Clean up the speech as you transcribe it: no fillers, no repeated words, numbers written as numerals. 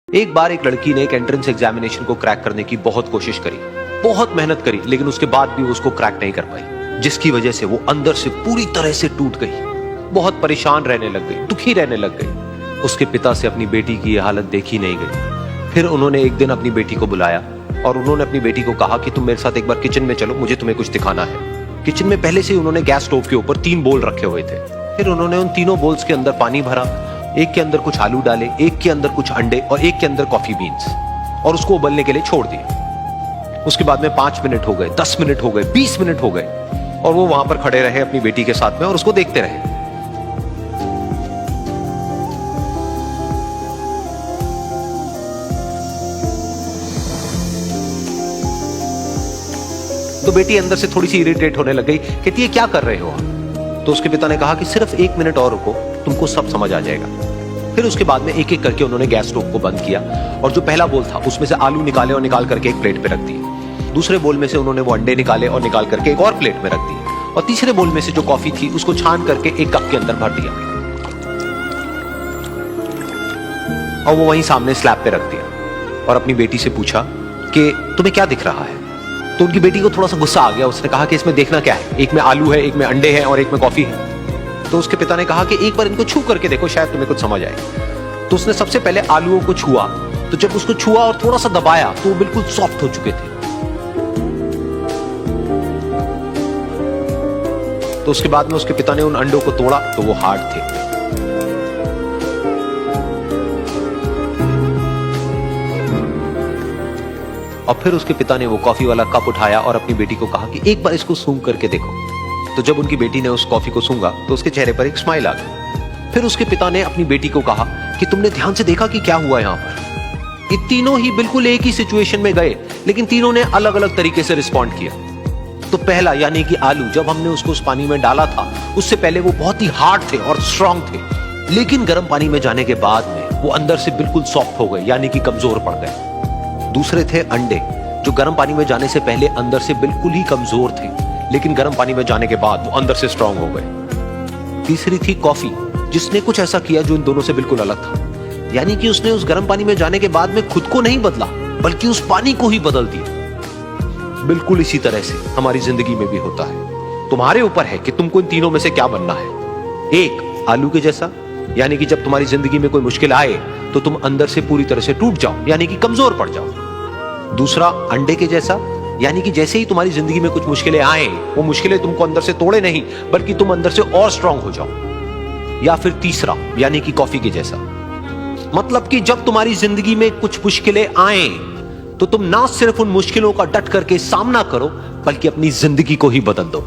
एक बार एक लड़की ने एक एंट्रेंस एग्जामिनेशन को क्रैक करने की बहुत कोशिश करी, बहुत मेहनत करी, लेकिन उसके बाद भी उसको क्रैक नहीं कर पाई, जिसकी वजह से वो अंदर से पूरी तरह से टूट गई, बहुत परेशान रहने लग गई, दुखी रहने लग गई। उसके पिता से अपनी बेटी की यह हालत देखी नहीं गई। फिर उन्होंने एक दिन अपनी बेटी को बुलाया और उन्होंने अपनी बेटी को कहा कि तुम मेरे साथ एक बार किचन में चलो, मुझे तुम्हें कुछ दिखाना है। किचन में पहले से ही उन्होंने गैस स्टोव के ऊपर 3 बोल रखे हुए थे। फिर उन्होंने उन तीनों बोल्स के अंदर पानी भरा, एक के अंदर कुछ आलू डाले, एक के अंदर कुछ अंडे और एक के अंदर कॉफी बीन्स, और उसको उबलने के लिए छोड़ दिया। उसके बाद में 5 मिनट हो गए, 10 मिनट हो गए, 20 मिनट हो गए, और वो वहां पर खड़े रहे अपनी बेटी के साथ में और उसको देखते रहे। तो बेटी अंदर से थोड़ी सी इरिटेट होने लग गई, कहती है क्या कर रहे हो आप? तो उसके पिता ने कहा कि सिर्फ 1 मिनट और रुको, तुमको सब समझ आ जाएगा। फिर उसके बाद में एक एक करके उन्होंने गैस स्टोव को बंद किया और जो पहला बोल था उसमें से आलू निकाले और निकाल करके एक प्लेट पे रख दिए। दूसरे बोल में से उन्होंने वो अंडे निकाले और निकाल करके एक और प्लेट में रख दिए, और तीसरे बोल में से जो कॉफी थी उसको छान करके एक कप के अंदर भर दिया और वो वहीं सामने स्लैब पे रख दिया और अपनी बेटी से पूछा कि तुम्हें क्या दिख रहा है? तो उनकी बेटी को थोड़ा सा गुस्सा आ गया। उसने कहा कि इसमें देखना क्या है, एक में आलू है, एक में अंडे हैं और एक में कॉफी है। तो उसके पिता ने कहा कि एक बार इनको छू करके देखो, शायद तुम्हें कुछ समझ आए। तो उसने सबसे पहले आलूओं को छुआ, तो जब उसको छुआ और थोड़ा सा दबाया तो वो बिल्कुल सॉफ्ट हो चुके थे। तो उसके बाद में उसके पिता ने उन अंडों को तोड़ा तो वो हार्ड थे। और फिर उसके पिता ने वो कॉफी वाला कप उठाया और अपनी बेटी को कहा कि एक बार इसको सूंघ करके देखो। तो जब उनकी बेटी ने उस कॉफी को सूंघा तो उसके चेहरे पर एक स्माइल आ गई। फिर उसके पिता ने अपनी बेटी को कहा कि तुमने ध्यान से देखा कि क्या हुआ यहां पर? ये तीनों ही बिल्कुल एक ही सिचुएशन में गए, लेकिन तीनों ने अलग अलग तरीके से रिस्पॉन्ड किया। तो पहला यानी कि आलू, जब हमने उसको उस पानी में डाला था उससे पहले वो बहुत ही हार्ड थे और स्ट्रांग थे, लेकिन गर्म पानी में जाने के बाद में वो अंदर से बिल्कुल सॉफ्ट हो गए, यानी कि कमजोर पड़ गए। दूसरे थे अंडे, जो गर्म पानी में जाने से पहले अंदर से बिल्कुल ही कमजोर थे, लेकिन गर्म पानी में जाने के बाद वो अंदर से स्ट्रांग हो गए। तीसरी थी कॉफी, जिसने कुछ ऐसा किया जो इन दोनों से बिल्कुल अलग था, यानी कि उसने उस गर्म पानी में जाने के बाद में खुद को नहीं बदला, बल्कि उस पानी को ही बदल दिया। बिल्कुल इसी तरह से हमारी जिंदगी में भी होता है। तुम्हारे ऊपर है कि तुमको इन तीनों में से क्या बनना है। एक, आलू के जैसा, यानी कि जब तुम्हारी जिंदगी में कोई मुश्किल आए तो तुम अंदर से पूरी तरह से टूट जाओ, यानी कि कमजोर पड़ जाओ। दूसरा, अंडे के जैसा, यानी कि जैसे ही तुम्हारी जिंदगी में कुछ मुश्किलें आए, वो मुश्किलें तुमको अंदर से तोड़े नहीं, बल्कि तुम अंदर से और स्ट्रांग हो जाओ। या फिर तीसरा, यानी कि कॉफी के जैसा, मतलब कि जब तुम्हारी जिंदगी में कुछ मुश्किलें आए तो तुम ना सिर्फ उन मुश्किलों का डट करके सामना करो, बल्कि अपनी जिंदगी को ही बदल दो।